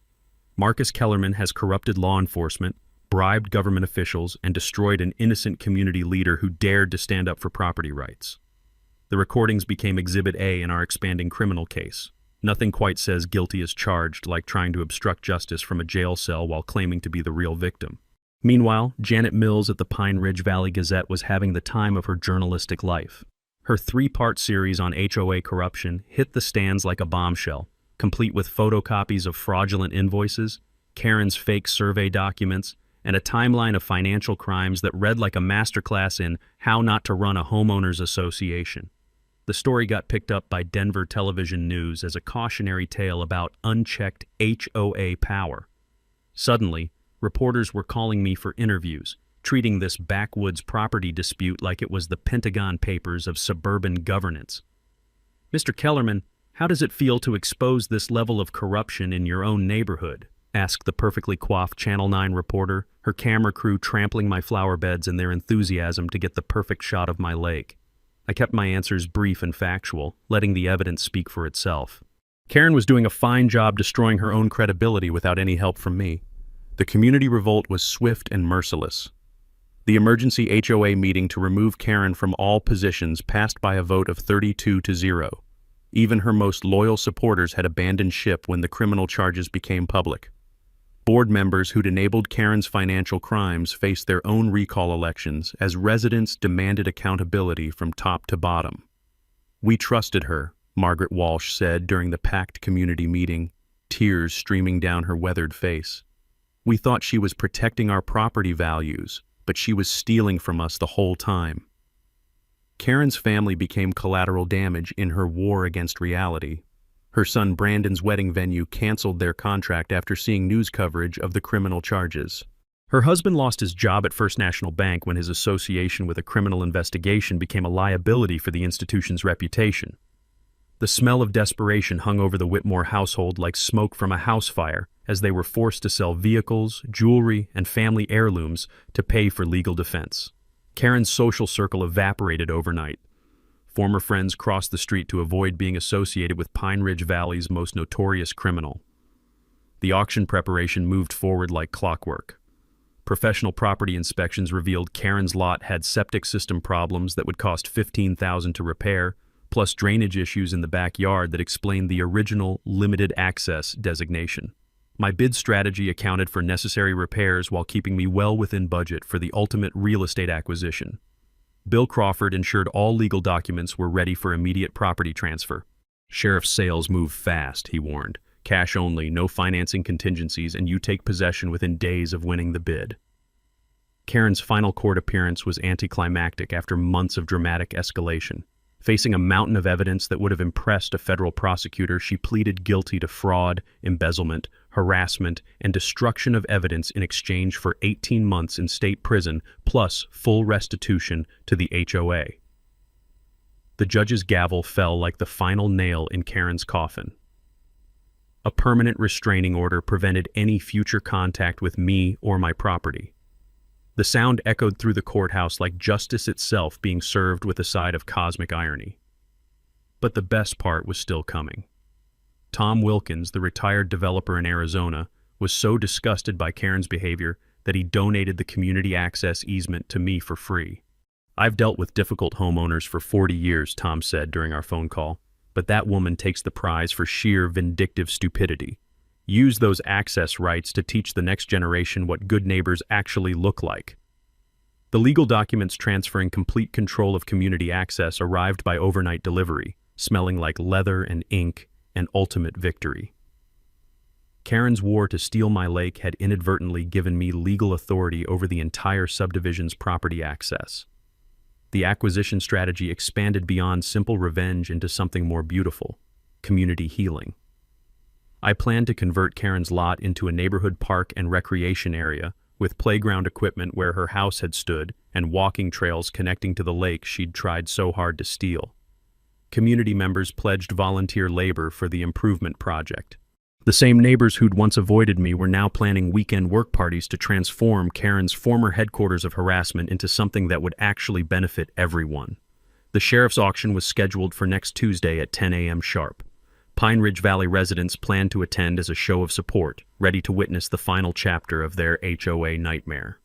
"Marcus Kellerman has corrupted law enforcement, bribed government officials, and destroyed an innocent community leader who dared to stand up for property rights." The recordings became Exhibit A in our expanding criminal case. Nothing quite says guilty as charged like trying to obstruct justice from a jail cell while claiming to be the real victim. Meanwhile, Janet Mills at the Pine Ridge Valley Gazette was having the time of her journalistic life. Her 3-part series on HOA corruption hit the stands like a bombshell, complete with photocopies of fraudulent invoices, Karen's fake survey documents, and a timeline of financial crimes that read like a masterclass in how not to run a homeowners association. The story got picked up by Denver Television News as a cautionary tale about unchecked HOA power. Suddenly, reporters were calling me for interviews, treating this backwoods property dispute like it was the Pentagon Papers of suburban governance. "Mr. Kellerman, how does it feel to expose this level of corruption in your own neighborhood?" asked the perfectly coiffed Channel 9 reporter, her camera crew trampling my flower beds in their enthusiasm to get the perfect shot of my lake. I kept my answers brief and factual, letting the evidence speak for itself. Karen was doing a fine job destroying her own credibility without any help from me. The community revolt was swift and merciless. The emergency HOA meeting to remove Karen from all positions passed by a vote of 32-0. Even her most loyal supporters had abandoned ship when the criminal charges became public. Board members who'd enabled Karen's financial crimes faced their own recall elections as residents demanded accountability from top to bottom. "We trusted her," Margaret Walsh said during the packed community meeting, tears streaming down her weathered face. "We thought she was protecting our property values, but she was stealing from us the whole time." Karen's family became collateral damage in her war against reality. Her son Brandon's wedding venue canceled their contract after seeing news coverage of the criminal charges. Her husband lost his job at First National Bank when his association with a criminal investigation became a liability for the institution's reputation. The smell of desperation hung over the Whitmore household like smoke from a house fire as they were forced to sell vehicles, jewelry, and family heirlooms to pay for legal defense. Karen's social circle evaporated overnight. Former friends crossed the street to avoid being associated with Pine Ridge Valley's most notorious criminal. The auction preparation moved forward like clockwork. Professional property inspections revealed Karen's lot had septic system problems that would cost $15,000 to repair, plus drainage issues in the backyard that explained the original limited access designation. My bid strategy accounted for necessary repairs while keeping me well within budget for the ultimate real estate acquisition. Bill Crawford ensured all legal documents were ready for immediate property transfer. "Sheriff's sales move fast," he warned. "Cash only, no financing contingencies, and you take possession within days of winning the bid." Karen's final court appearance was anticlimactic after months of dramatic escalation. Facing a mountain of evidence that would have impressed a federal prosecutor, she pleaded guilty to fraud, embezzlement, harassment, and destruction of evidence in exchange for 18 months in state prison, plus full restitution to the HOA. The judge's gavel fell like the final nail in Karen's coffin. A permanent restraining order prevented any future contact with me or my property. The sound echoed through the courthouse like justice itself being served with a side of cosmic irony. But the best part was still coming. Tom Wilkins, the retired developer in Arizona, was so disgusted by Karen's behavior that he donated the community access easement to me for free. "I've dealt with difficult homeowners for 40 years, Tom said during our phone call, but that woman takes the prize for sheer vindictive stupidity. Use those access rights to teach the next generation what good neighbors actually look like." The legal documents transferring complete control of community access arrived by overnight delivery, smelling like leather and ink, an ultimate victory. Karen's war to steal my lake had inadvertently given me legal authority over the entire subdivision's property access. The acquisition strategy expanded beyond simple revenge into something more beautiful: community healing. I planned to convert Karen's lot into a neighborhood park and recreation area, with playground equipment where her house had stood and walking trails connecting to the lake she'd tried so hard to steal. Community members pledged volunteer labor for the improvement project. The same neighbors who'd once avoided me were now planning weekend work parties to transform Karen's former headquarters of harassment into something that would actually benefit everyone. The sheriff's auction was scheduled for next Tuesday at 10 a.m. sharp. Pine Ridge Valley residents planned to attend as a show of support, ready to witness the final chapter of their HOA nightmare.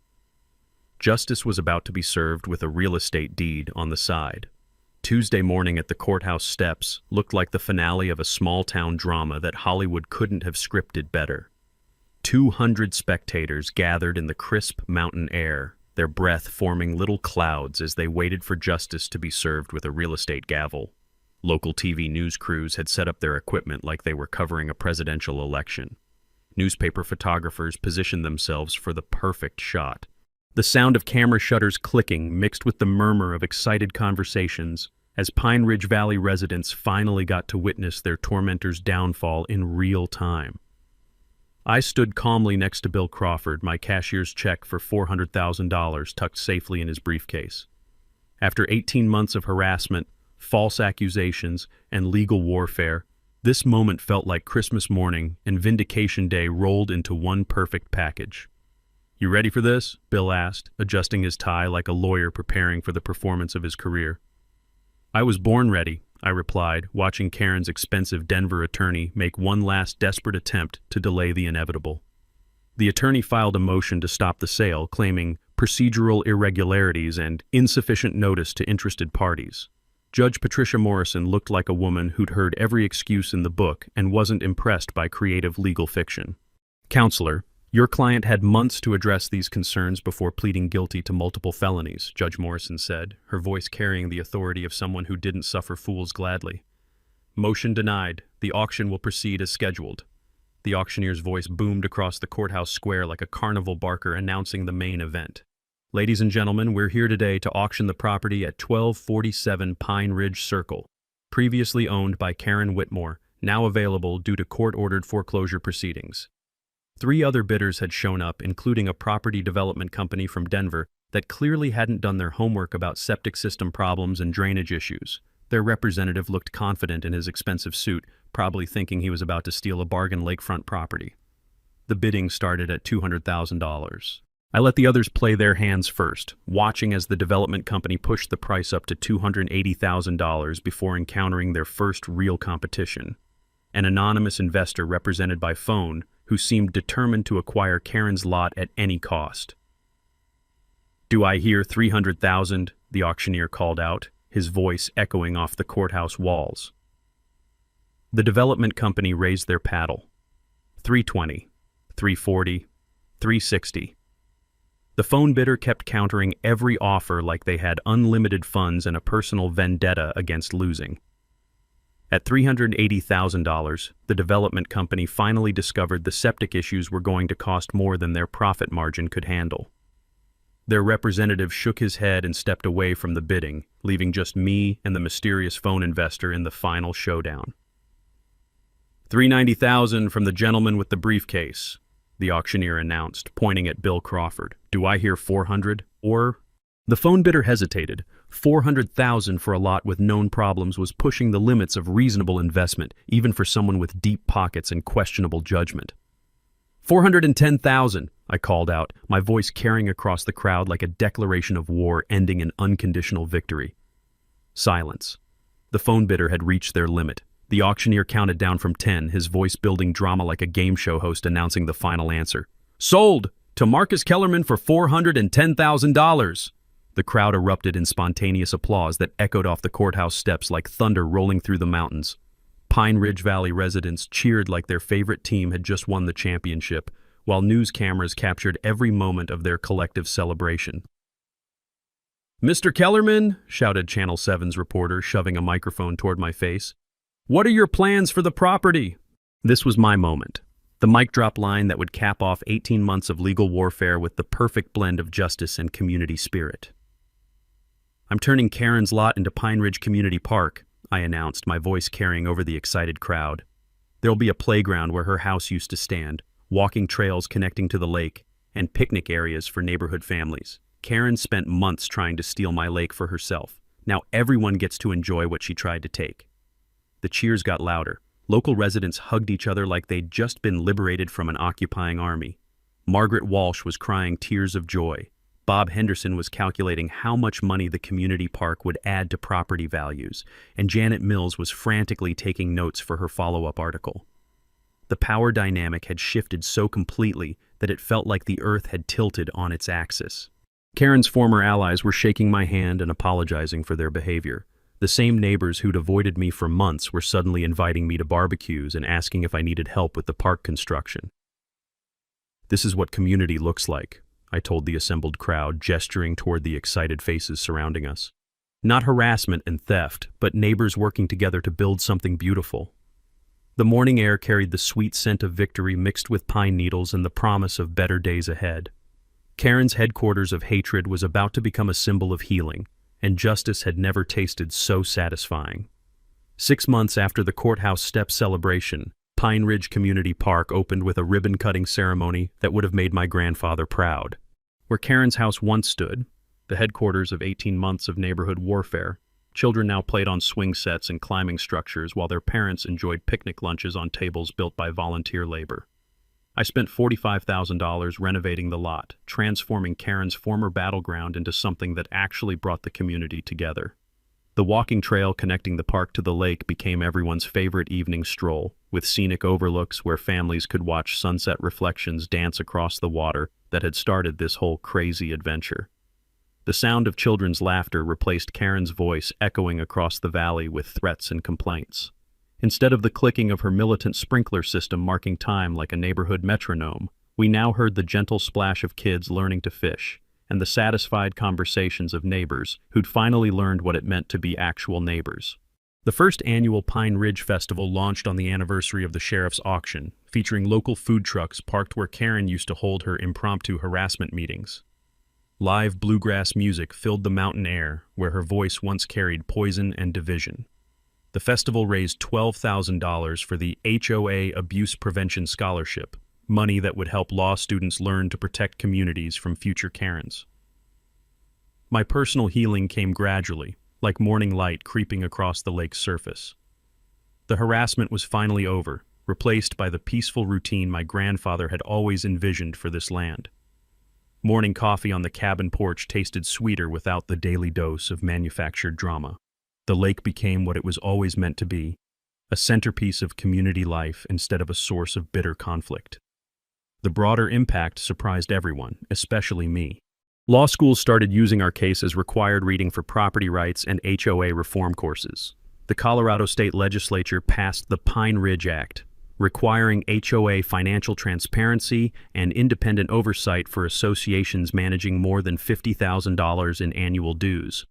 Justice was about to be served with a real estate deed on the side. Tuesday morning at the courthouse steps looked like the finale of a small-town drama that Hollywood couldn't have scripted better. 200 spectators gathered in the crisp mountain air, their breath forming little clouds as they waited for justice to be served with a real estate gavel. Local TV news crews had set up their equipment like they were covering a presidential election. Newspaper photographers positioned themselves for the perfect shot. The sound of camera shutters clicking mixed with the murmur of excited conversations as Pine Ridge Valley residents finally got to witness their tormentor's downfall in real time. I stood calmly next to Bill Crawford, my cashier's check for $400,000 tucked safely in his briefcase. After 18 months of harassment, false accusations, and legal warfare, this moment felt like Christmas morning and Vindication Day rolled into one perfect package. "You ready for this?" Bill asked, adjusting his tie like a lawyer preparing for the performance of his career. "I was born ready," I replied, watching Karen's expensive Denver attorney make one last desperate attempt to delay the inevitable. The attorney filed a motion to stop the sale, claiming procedural irregularities, and insufficient notice to interested parties. Judge Patricia Morrison looked like a woman who'd heard every excuse in the book and wasn't impressed by creative legal fiction. "Counselor, your client had months to address these concerns before pleading guilty to multiple felonies," Judge Morrison said, her voice carrying the authority of someone who didn't suffer fools gladly. "Motion denied. The auction will proceed as scheduled." The auctioneer's voice boomed across the courthouse square like a carnival barker announcing the main event. "Ladies and gentlemen, we're here today to auction the property at 1247 Pine Ridge Circle, previously owned by Karen Whitmore, now available due to court-ordered foreclosure proceedings." 3 other bidders had shown up, including a property development company from Denver that clearly hadn't done their homework about septic system problems and drainage issues. Their representative looked confident in his expensive suit, probably thinking he was about to steal a bargain lakefront property. The bidding started at $200,000. I let the others play their hands first, watching as the development company pushed the price up to $280,000 before encountering their first real competition. An anonymous investor represented by phone who seemed determined to acquire Karen's lot at any cost. "Do I hear 300,000? The auctioneer called out, his voice echoing off the courthouse walls. The development company raised their paddle. 320, 340, 360. The phone bidder kept countering every offer like they had unlimited funds and a personal vendetta against losing. At $380,000, the development company finally discovered the septic issues were going to cost more than their profit margin could handle. Their representative shook his head and stepped away from the bidding, leaving just me and the mysterious phone investor in the final showdown. $390,000 from the gentleman with the briefcase, the auctioneer announced, pointing at Bill Crawford. "Do I hear 400? Or?" The phone bidder hesitated. $400,000 for a lot with known problems was pushing the limits of reasonable investment, even for someone with deep pockets and questionable judgment. $410,000, I called out, my voice carrying across the crowd like a declaration of war ending in unconditional victory. Silence. The phone bidder had reached their limit. The auctioneer counted down from 10, his voice building drama like a game show host announcing the final answer. "Sold to Marcus Kellerman for $410,000. The crowd erupted in spontaneous applause that echoed off the courthouse steps like thunder rolling through the mountains. Pine Ridge Valley residents cheered like their favorite team had just won the championship, while news cameras captured every moment of their collective celebration. "Mr. Kellerman," shouted Channel 7's reporter, shoving a microphone toward my face, "what are your plans for the property?" This was my moment. The mic drop line that would cap off 18 months of legal warfare with the perfect blend of justice and community spirit. "I'm turning Karen's lot into Pine Ridge Community Park," I announced, my voice carrying over the excited crowd. "There'll be a playground where her house used to stand, walking trails connecting to the lake, and picnic areas for neighborhood families. Karen spent months trying to steal my lake for herself. Now everyone gets to enjoy what she tried to take." The cheers got louder. Local residents hugged each other like they'd just been liberated from an occupying army. Margaret Walsh was crying tears of joy. Bob Henderson was calculating how much money the community park would add to property values, and Janet Mills was frantically taking notes for her follow-up article. The power dynamic had shifted so completely that it felt like the earth had tilted on its axis. Karen's former allies were shaking my hand and apologizing for their behavior. The same neighbors who'd avoided me for months were suddenly inviting me to barbecues and asking if I needed help with the park construction. "This is what community looks like," I told the assembled crowd, gesturing toward the excited faces surrounding us. "Not harassment and theft, but neighbors working together to build something beautiful." The morning air carried the sweet scent of victory mixed with pine needles and the promise of better days ahead. Karen's headquarters of hatred was about to become a symbol of healing, and justice had never tasted so satisfying. 6 months after the courthouse step celebration, Pine Ridge Community Park opened with a ribbon-cutting ceremony that would have made my grandfather proud. Where Karen's house once stood, the headquarters of 18 months of neighborhood warfare, children now played on swing sets and climbing structures while their parents enjoyed picnic lunches on tables built by volunteer labor. I spent $45,000 renovating the lot, transforming Karen's former battleground into something that actually brought the community together. The walking trail connecting the park to the lake became everyone's favorite evening stroll, with scenic overlooks where families could watch sunset reflections dance across the water that had started this whole crazy adventure. The sound of children's laughter replaced Karen's voice echoing across the valley with threats and complaints. Instead of the clicking of her militant sprinkler system marking time like a neighborhood metronome, we now heard the gentle splash of kids learning to fish, and the satisfied conversations of neighbors who'd finally learned what it meant to be actual neighbors. The first annual Pine Ridge Festival launched on the anniversary of the sheriff's auction, featuring local food trucks parked where Karen used to hold her impromptu harassment meetings. Live bluegrass music filled the mountain air, where her voice once carried poison and division. The festival raised $12,000 for the HOA Abuse Prevention Scholarship, money that would help law students learn to protect communities from future Karens. My personal healing came gradually, like morning light creeping across the lake's surface. The harassment was finally over, replaced by the peaceful routine my grandfather had always envisioned for this land. Morning coffee on the cabin porch tasted sweeter without the daily dose of manufactured drama. The lake became what it was always meant to be, a centerpiece of community life instead of a source of bitter conflict. The broader impact surprised everyone, especially me. Law schools started using our case as required reading for property rights and HOA reform courses. The Colorado State Legislature passed the Pine Ridge Act, requiring HOA financial transparency and independent oversight for associations managing more than $50,000 in annual dues.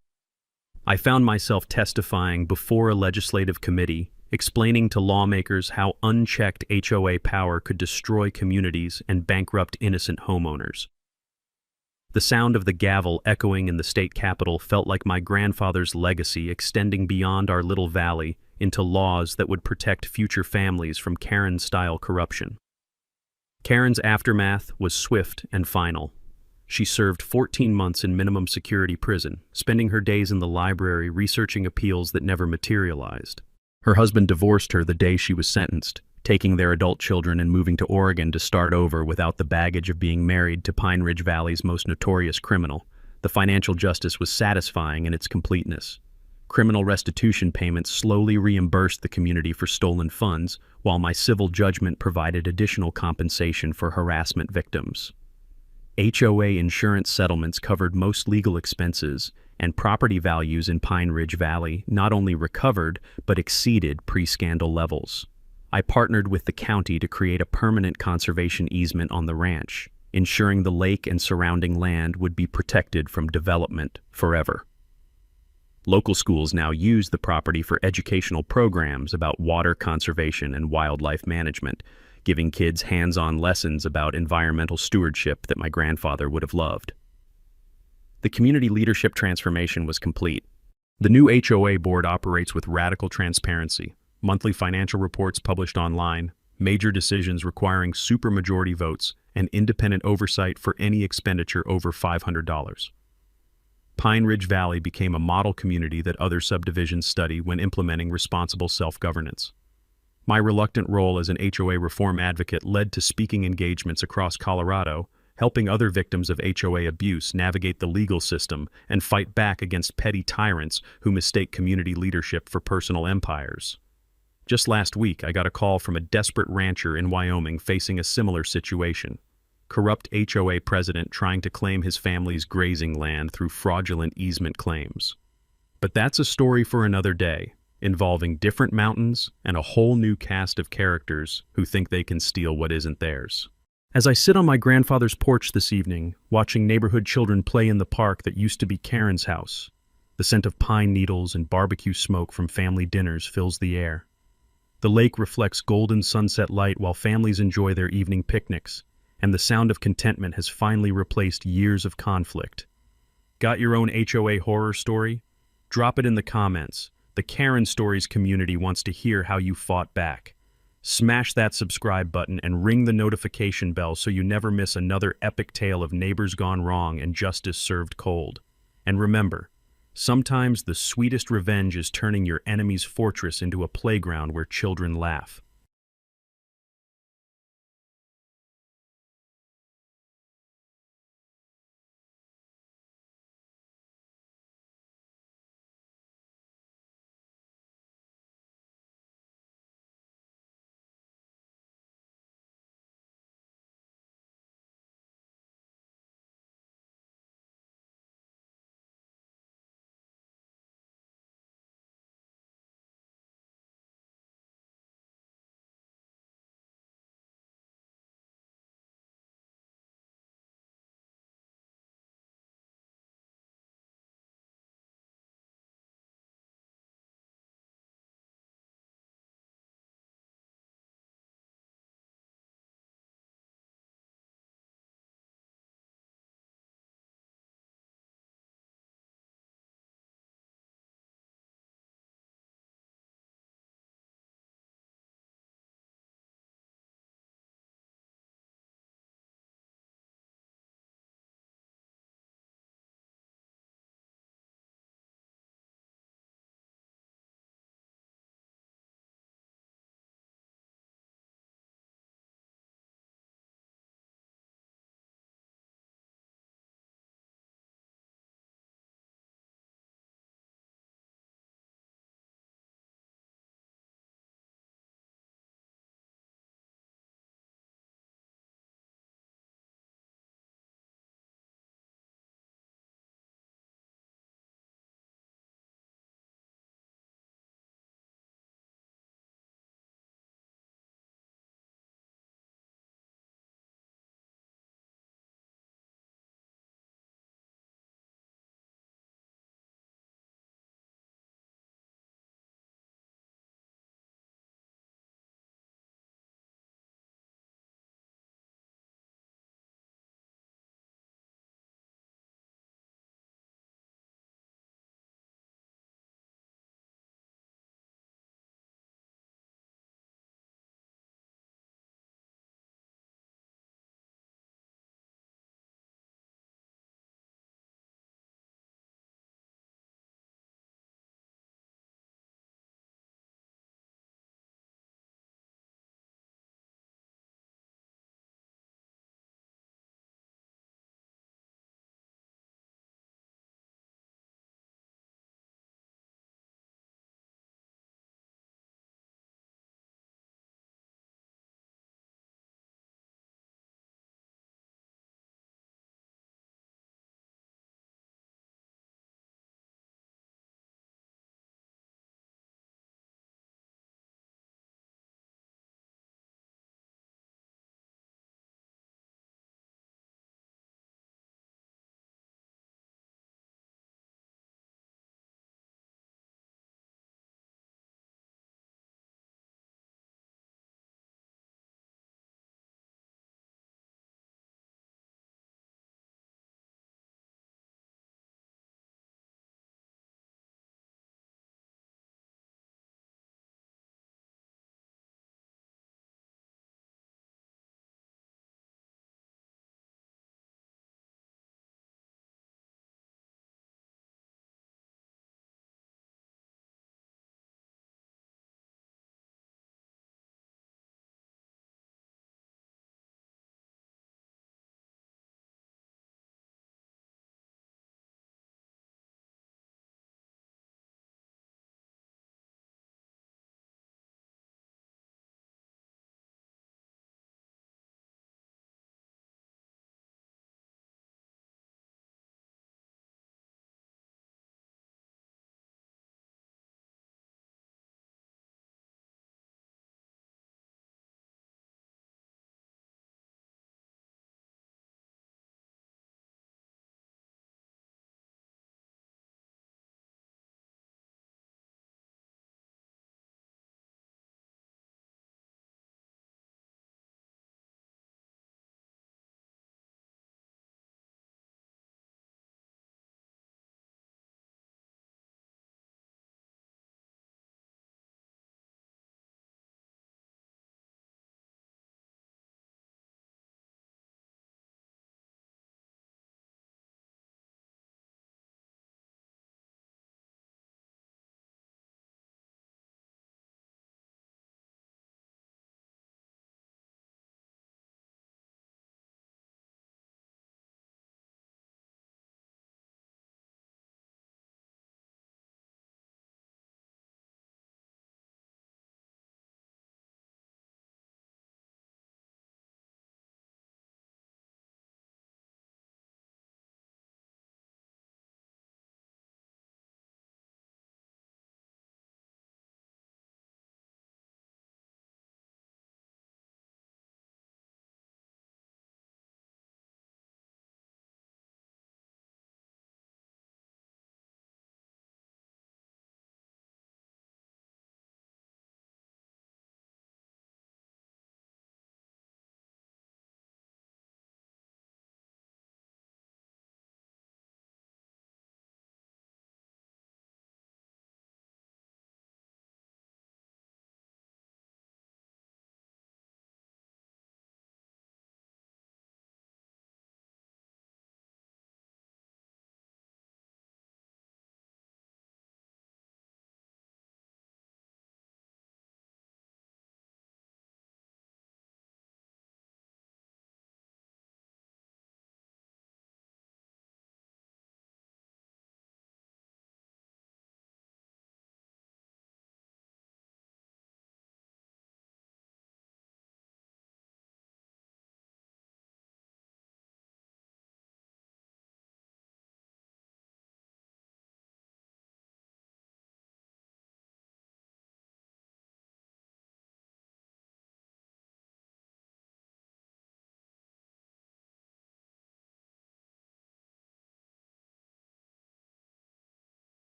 I found myself testifying before a legislative committee, explaining to lawmakers how unchecked HOA power could destroy communities and bankrupt innocent homeowners. The sound of the gavel echoing in the state capitol felt like my grandfather's legacy extending beyond our little valley into laws that would protect future families from Karen-style corruption. Karen's aftermath was swift and final. She served 14 months in minimum security prison, spending her days in the library researching appeals that never materialized. Her husband divorced her the day she was sentenced, taking their adult children and moving to Oregon to start over without the baggage of being married to Pine Ridge Valley's most notorious criminal. The financial justice was satisfying in its completeness. Criminal restitution payments slowly reimbursed the community for stolen funds, while my civil judgment provided additional compensation for harassment victims. HOA insurance settlements covered most legal expenses, and property values in Pine Ridge Valley not only recovered but exceeded pre-scandal levels. I partnered with the county to create a permanent conservation easement on the ranch, ensuring the lake and surrounding land would be protected from development forever. Local schools now use the property for educational programs about water conservation and wildlife management, giving kids hands-on lessons about environmental stewardship that my grandfather would have loved. The community leadership transformation was complete. The new HOA board operates with radical transparency, monthly financial reports published online, major decisions requiring supermajority votes, and independent oversight for any expenditure over $500. Pine Ridge Valley became a model community that other subdivisions study when implementing responsible self-governance. My reluctant role as an HOA reform advocate led to speaking engagements across Colorado, helping other victims of HOA abuse navigate the legal system and fight back against petty tyrants who mistake community leadership for personal empires. Just last week, I got a call from a desperate rancher in Wyoming facing a similar situation. Corrupt HOA president trying to claim his family's grazing land through fraudulent easement claims. But that's a story for another day, involving different mountains and a whole new cast of characters who think they can steal what isn't theirs. As I sit on my grandfather's porch this evening, watching neighborhood children play in the park that used to be Karen's house, the scent of pine needles and barbecue smoke from family dinners fills the air. The lake reflects golden sunset light while families enjoy their evening picnics, and the sound of contentment has finally replaced years of conflict. Got your own HOA horror story? Drop it in the comments. The Karen Stories community wants to hear how you fought back. Smash that subscribe button and ring the notification bell so you never miss another epic tale of neighbors gone wrong and justice served cold. And remember, sometimes the sweetest revenge is turning your enemy's fortress into a playground where children laugh.